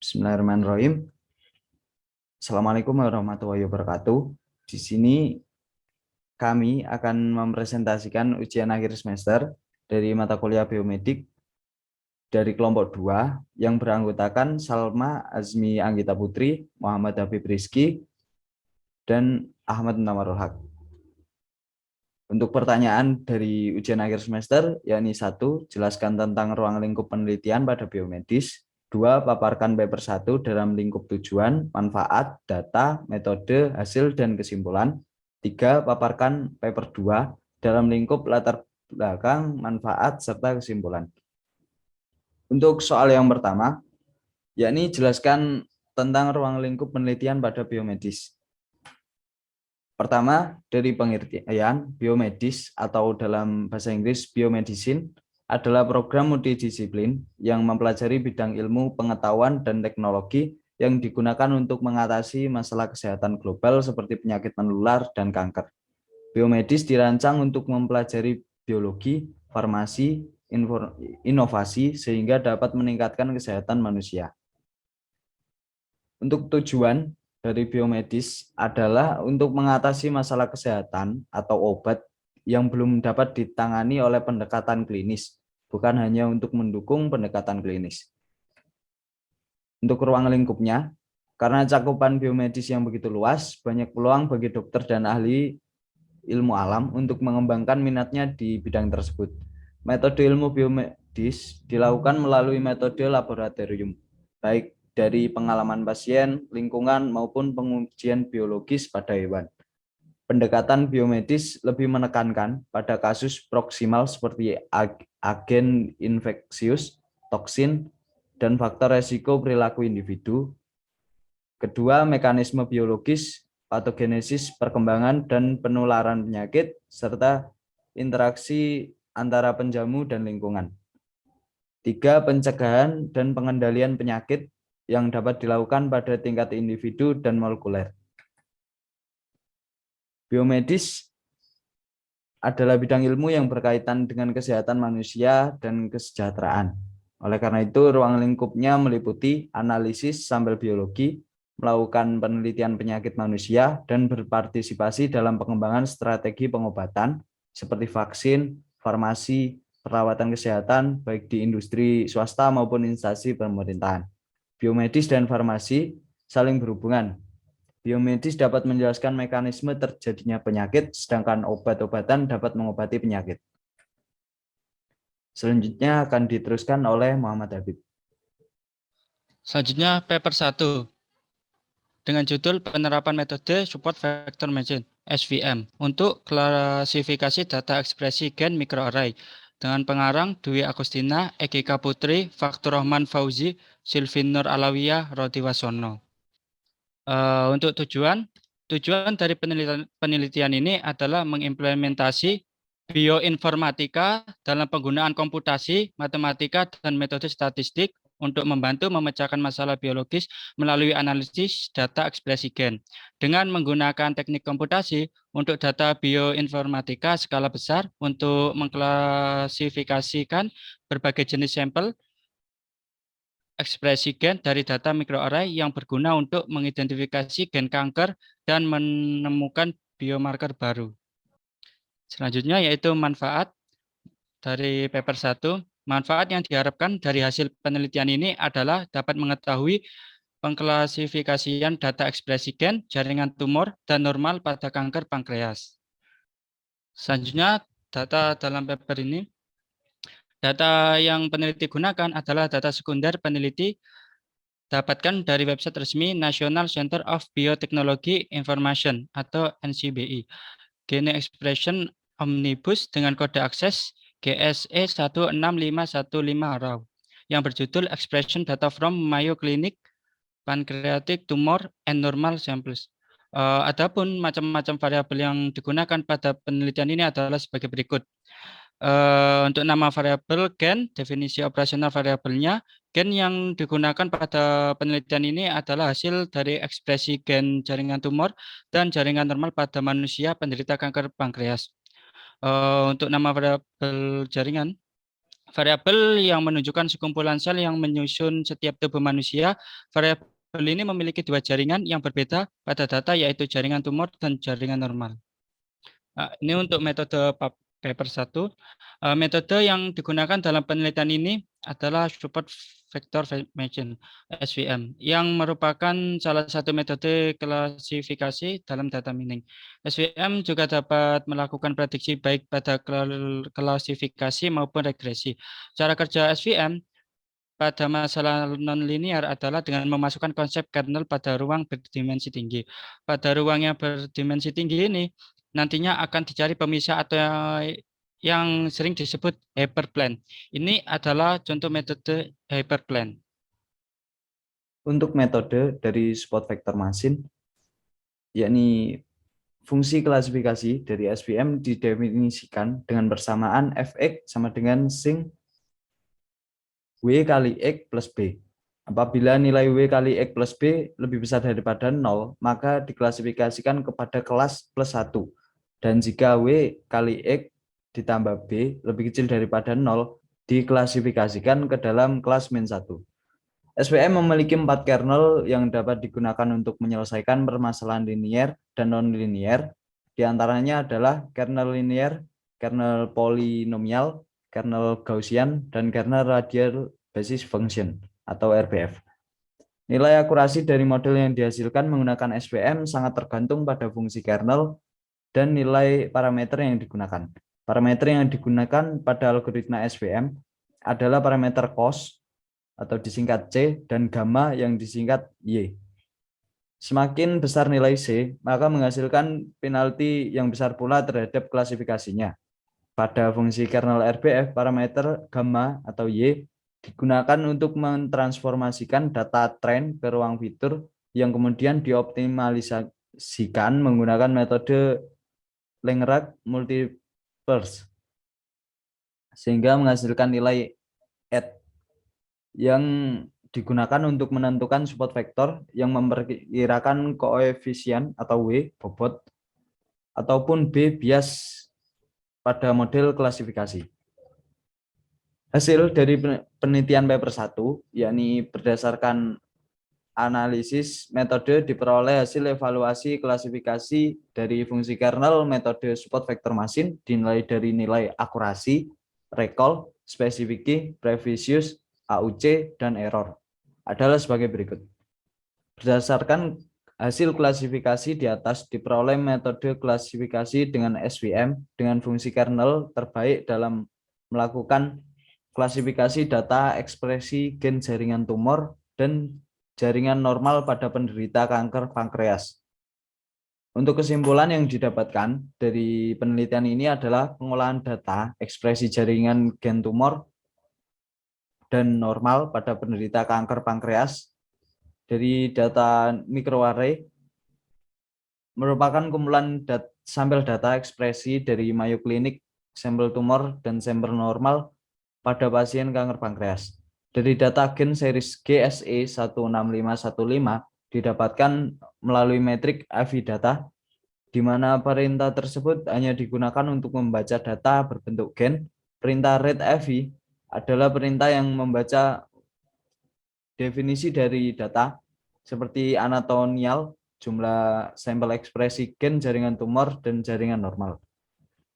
Bismillahirrahmanirrahim. Assalamualaikum warahmatullahi wabarakatuh. Di sini kami akan mempresentasikan ujian akhir semester dari mata kuliah biomedik dari kelompok 2 yang beranggotakan Salma Azmi Anggita Putri, Muhammad Habib Rizki, dan Ahmad Nawarul Haq. Untuk pertanyaan dari ujian akhir semester, yakni 1. Jelaskan tentang ruang lingkup penelitian pada biomedis. 2. Paparkan paper 1 dalam lingkup tujuan, manfaat, data, metode, hasil, dan kesimpulan. 3. Paparkan paper 2 dalam lingkup latar belakang, manfaat, serta kesimpulan. Untuk soal yang pertama, yakni jelaskan tentang ruang lingkup penelitian pada biomedis. Pertama, dari pengertian biomedis atau dalam bahasa Inggris biomedicine adalah program multidisiplin yang mempelajari bidang ilmu, pengetahuan, dan teknologi yang digunakan untuk mengatasi masalah kesehatan global seperti penyakit menular dan kanker. Biomedis dirancang untuk mempelajari biologi, farmasi, inovasi sehingga dapat meningkatkan kesehatan manusia. Untuk tujuan dari biomedis adalah untuk mengatasi masalah kesehatan atau obat yang belum dapat ditangani oleh pendekatan klinis, bukan hanya untuk mendukung pendekatan klinis. Untuk ruang lingkupnya, karena cakupan biomedis yang begitu luas, banyak peluang bagi dokter dan ahli ilmu alam untuk mengembangkan minatnya di bidang tersebut. Metode ilmu biomedis dilakukan melalui metode laboratorium, baik dari pengalaman pasien, lingkungan, maupun pengujian biologis pada hewan. Pendekatan biomedis lebih menekankan pada kasus proksimal seperti agen infeksius, toksin, dan faktor resiko perilaku individu. Kedua, mekanisme biologis, patogenesis, perkembangan, dan penularan penyakit, serta interaksi antara penjamu dan lingkungan. 3. Pencegahan dan pengendalian penyakit yang dapat dilakukan pada tingkat individu dan molekuler. Biomedis adalah bidang ilmu yang berkaitan dengan kesehatan manusia dan kesejahteraan. Oleh karena itu, ruang lingkupnya meliputi analisis sampel biologi, melakukan penelitian penyakit manusia, dan berpartisipasi dalam pengembangan strategi pengobatan seperti vaksin, farmasi, perawatan kesehatan, baik di industri swasta maupun instansi pemerintahan. Biomedis dan farmasi saling berhubungan. Biomedis dapat menjelaskan mekanisme terjadinya penyakit, sedangkan obat-obatan dapat mengobati penyakit. Selanjutnya akan diteruskan oleh Muhammad Habib. Selanjutnya paper 1 dengan judul penerapan metode support vector machine SVM untuk klasifikasi data ekspresi gen microarray dengan pengarang Dwi Agustina, Egika Putri, Faktur Rahman Fauzi, Sylvie Nur Alawiyah, Rodi Wasono. Untuk tujuan dari penelitian ini adalah mengimplementasi bioinformatika dalam penggunaan komputasi, matematika, dan metode statistik untuk membantu memecahkan masalah biologis melalui analisis data ekspresi gen. Dengan menggunakan teknik komputasi untuk data bioinformatika skala besar untuk mengklasifikasikan berbagai jenis sampel ekspresi gen dari data microarray yang berguna untuk mengidentifikasi gen kanker dan menemukan biomarker baru. Selanjutnya yaitu manfaat dari paper 1. Manfaat yang diharapkan dari hasil penelitian ini adalah dapat mengetahui pengklasifikasian data ekspresi gen, jaringan tumor, dan normal pada kanker pankreas. Selanjutnya, data dalam paper ini. Data yang peneliti gunakan adalah data sekunder peneliti dapatkan dari website resmi National Center of Biotechnology Information atau NCBI. Gene Expression Omnibus dengan kode akses GSE 16515 RAW yang berjudul Expression Data from Mayo Clinic Pancreatic Tumor and Normal Samples. Adapun macam-macam variabel yang digunakan pada penelitian ini adalah sebagai berikut. Untuk nama variabel gen, definisi operasional variabelnya, gen yang digunakan pada penelitian ini adalah hasil dari ekspresi gen jaringan tumor dan jaringan normal pada manusia penderita kanker pankreas. Untuk nama variabel jaringan, Variabel yang menunjukkan sekumpulan sel yang menyusun setiap tubuh manusia. Variabel ini memiliki dua jaringan yang berbeda pada data, yaitu jaringan tumor dan jaringan normal. Nah, ini untuk metode paper 1. Metode yang digunakan dalam penelitian ini adalah support vector machine (SVM) yang merupakan salah satu metode klasifikasi dalam data mining. SVM juga dapat melakukan prediksi baik pada klasifikasi maupun regresi. Cara kerja SVM pada masalah nonlinear adalah dengan memasukkan konsep kernel pada ruang berdimensi tinggi. Pada ruang yang berdimensi tinggi ini, nantinya akan dicari pemisah atau yang sering disebut hyperplane. Ini adalah contoh metode hyperplane. Untuk metode dari support vector machine, yakni fungsi klasifikasi dari SVM didefinisikan dengan bersamaan Fx sama dengan sin W kali X plus B. Apabila nilai W kali X plus B lebih besar daripada 0, maka diklasifikasikan kepada kelas plus 1. Dan jika W kali X ditambah B lebih kecil daripada 0, diklasifikasikan ke dalam kelas min 1. SVM memiliki 4 kernel yang dapat digunakan untuk menyelesaikan permasalahan linier dan non-linier. Di antaranya adalah kernel linier, kernel polinomial, kernel Gaussian, dan kernel radial basis function atau RBF. Nilai akurasi dari model yang dihasilkan menggunakan SVM sangat tergantung pada fungsi kernel dan nilai parameter yang digunakan. Parameter yang digunakan pada algoritma SVM adalah parameter cos atau disingkat C dan gamma yang disingkat Y. Semakin besar nilai C, maka menghasilkan penalti yang besar pula terhadap klasifikasinya. Pada fungsi kernel RBF, parameter gamma atau Y digunakan untuk mentransformasikan data tren ke ruang fitur yang kemudian dioptimalisasikan menggunakan metode Langerhans multiverse sehingga menghasilkan nilai ET yang digunakan untuk menentukan support vector yang memperkirakan koefisien atau W bobot ataupun B bias pada model klasifikasi. Hasil dari penelitian paper 1, yakni berdasarkan analisis metode diperoleh hasil evaluasi klasifikasi dari fungsi kernel metode support vector machine dinilai dari nilai akurasi, recall, specificity, precision, AUC, dan error adalah sebagai berikut. Berdasarkan hasil klasifikasi di atas diperoleh metode klasifikasi dengan SVM dengan fungsi kernel terbaik dalam melakukan klasifikasi data ekspresi gen jaringan tumor dan jaringan normal pada penderita kanker pankreas. Untuk kesimpulan yang didapatkan dari penelitian ini adalah pengolahan data ekspresi jaringan gen tumor dan normal pada penderita kanker pankreas dari data microarray merupakan kumpulan sampel data ekspresi dari Mayo Clinic, sampel tumor, dan sampel normal pada pasien kanker pankreas. Dari data gen series GSE 16515 didapatkan melalui metrik AVI data, di mana perintah tersebut hanya digunakan untuk membaca data berbentuk gen. Perintah read AVI adalah perintah yang membaca definisi dari data seperti anatomial, jumlah sampel ekspresi gen jaringan tumor dan jaringan normal.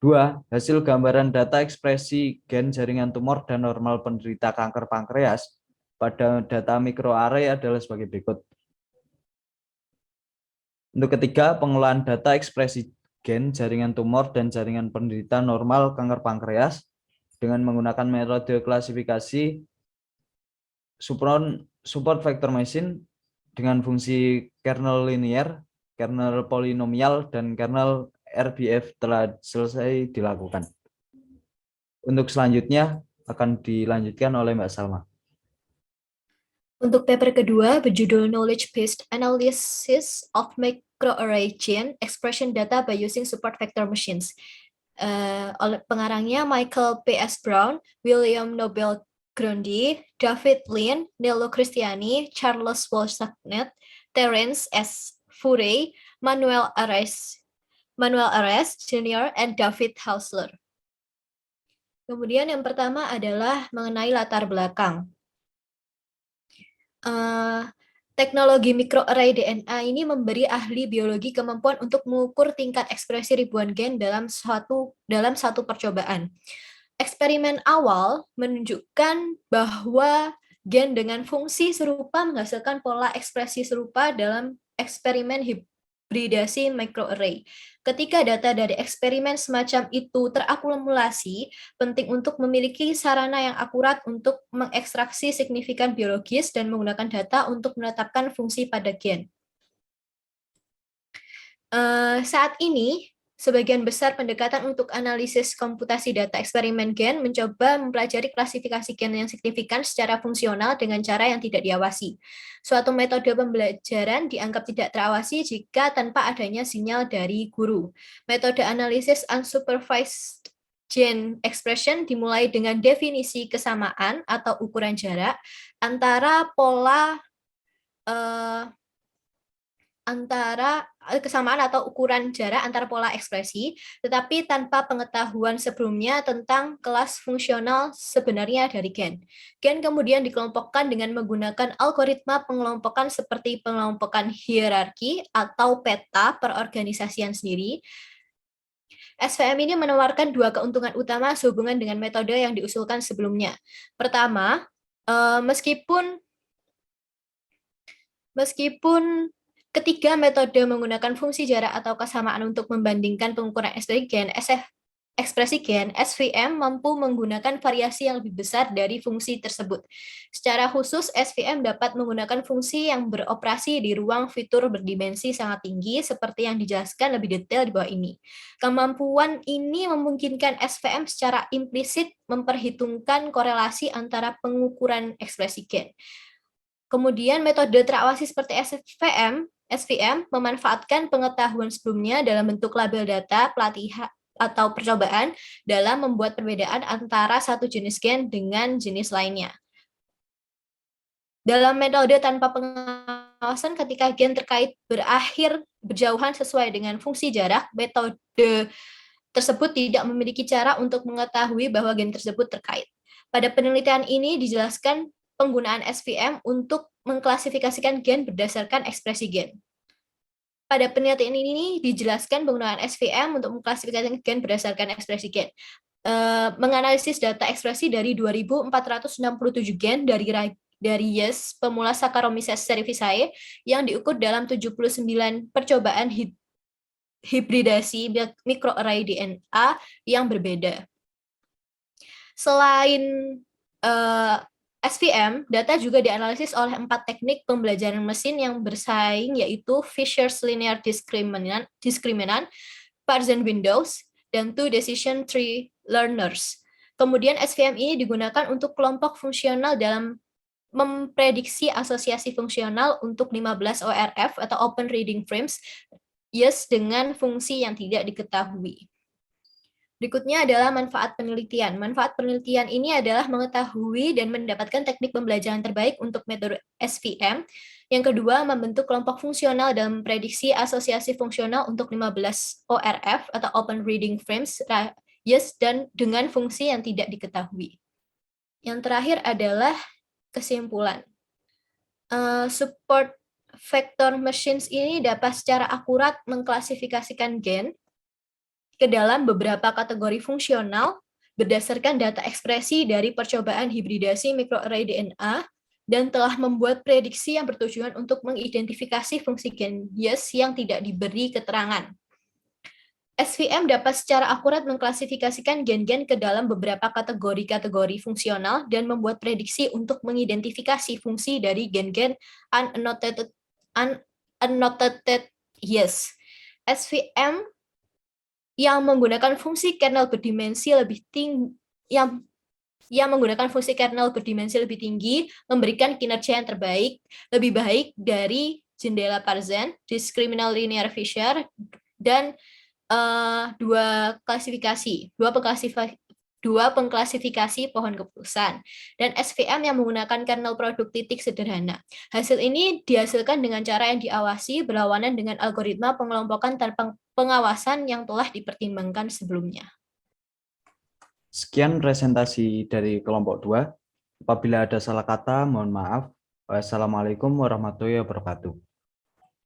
2. Hasil gambaran data ekspresi gen jaringan tumor dan normal penderita kanker pankreas pada data microarray adalah sebagai berikut. Untuk ketiga, pengolahan data ekspresi gen jaringan tumor dan jaringan penderita normal kanker pankreas dengan menggunakan metode klasifikasi support vector machine dengan fungsi kernel linear, kernel polinomial, dan kernel RBF telah selesai dilakukan. Untuk selanjutnya akan dilanjutkan oleh Mbak Salma. Untuk paper kedua berjudul Knowledge-Based Analysis of Microarray Gene Expression Data by Using Support Vector Machines. Oleh pengarangnya Michael P.S. Brown, William Nobel Grundy, David Lin, Nello Cristiani, Charles Wolfsagnet, Terence S. Furey, Manuel Ares Jr., and David Hausler. Kemudian yang pertama adalah mengenai latar belakang. Teknologi microarray DNA ini memberi ahli biologi kemampuan untuk mengukur tingkat ekspresi ribuan gen dalam satu percobaan. Eksperimen awal menunjukkan bahwa gen dengan fungsi serupa menghasilkan pola ekspresi serupa dalam eksperimen hibridasi microarray. Ketika data dari eksperimen semacam itu terakumulasi, penting untuk memiliki sarana yang akurat untuk mengekstraksi signifikan biologis dan menggunakan data untuk menetapkan fungsi pada gen. Saat ini, sebagian besar pendekatan untuk analisis komputasi data eksperimen gen mencoba mempelajari klasifikasi gen yang signifikan secara fungsional dengan cara yang tidak diawasi. Suatu metode pembelajaran dianggap tidak terawasi jika tanpa adanya sinyal dari guru. Metode analisis unsupervised gene expression dimulai dengan definisi kesamaan atau ukuran jarak antara pola kesamaan atau ukuran jarak antara pola ekspresi, tetapi tanpa pengetahuan sebelumnya tentang kelas fungsional sebenarnya dari gen. Gen kemudian dikelompokkan dengan menggunakan algoritma pengelompokan seperti pengelompokan hierarki atau peta perorganisasian sendiri. SVM ini menawarkan dua keuntungan utama sehubungan dengan metode yang diusulkan sebelumnya. Pertama, meskipun ketiga metode menggunakan fungsi jarak atau kesamaan untuk membandingkan pengukuran ekspresi gen, SVM mampu menggunakan variasi yang lebih besar dari fungsi tersebut. Secara khusus, SVM dapat menggunakan fungsi yang beroperasi di ruang fitur berdimensi sangat tinggi, seperti yang dijelaskan lebih detail di bawah ini. Kemampuan ini memungkinkan SVM secara implisit memperhitungkan korelasi antara pengukuran ekspresi gen. Kemudian metode terawasi seperti SVM memanfaatkan pengetahuan sebelumnya dalam bentuk label data, pelatihan, atau percobaan dalam membuat perbedaan antara satu jenis gen dengan jenis lainnya. Dalam metode tanpa pengawasan ketika gen terkait berakhir berjauhan sesuai dengan fungsi jarak, metode tersebut tidak memiliki cara untuk mengetahui bahwa gen tersebut terkait. Pada penelitian ini dijelaskan penggunaan SVM untuk mengklasifikasikan gen berdasarkan ekspresi gen. Pada penelitian ini dijelaskan penggunaan SVM untuk mengklasifikasikan gen berdasarkan ekspresi gen. Menganalisis data ekspresi dari 2.467 gen dari Yes pemula Saccharomyces cerevisiae yang diukur dalam 79 percobaan hibridasi microarray DNA yang berbeda. Selain SVM, data juga dianalisis oleh 4 teknik pembelajaran mesin yang bersaing, yaitu Fisher's Linear Discriminant, Parsons Windows, dan 2 Decision Tree Learners. Kemudian SVM ini digunakan untuk kelompok fungsional dalam memprediksi asosiasi fungsional untuk 15 ORF atau Open Reading Frames, Yes, dengan fungsi yang tidak diketahui. Berikutnya adalah manfaat penelitian. Manfaat penelitian ini adalah mengetahui dan mendapatkan teknik pembelajaran terbaik untuk metode SVM. Yang kedua, membentuk kelompok fungsional dalam prediksi asosiasi fungsional untuk 15 ORF atau Open Reading Frames, Yes, dan dengan fungsi yang tidak diketahui. Yang terakhir adalah kesimpulan. Support vector machines ini dapat secara akurat mengklasifikasikan gen ke dalam beberapa kategori fungsional berdasarkan data ekspresi dari percobaan hibridasi microarray DNA dan telah membuat prediksi yang bertujuan untuk mengidentifikasi fungsi gen Yes yang tidak diberi keterangan. SVM dapat secara akurat mengklasifikasikan gen-gen ke dalam beberapa kategori-kategori fungsional dan membuat prediksi untuk mengidentifikasi fungsi dari gen-gen unannotated Yes. SVM yang menggunakan fungsi kernel berdimensi lebih tinggi memberikan kinerja yang lebih baik dari jendela Parsons, discriminal linear Fisher, dan dua pengklasifikasi pohon keputusan, dan SVM yang menggunakan kernel produk titik sederhana. Hasil ini dihasilkan dengan cara yang diawasi berlawanan dengan algoritma pengelompokan tanpa pengawasan yang telah dipertimbangkan sebelumnya. Sekian presentasi dari kelompok 2. Apabila ada salah kata, mohon maaf. Wassalamualaikum warahmatullahi wabarakatuh.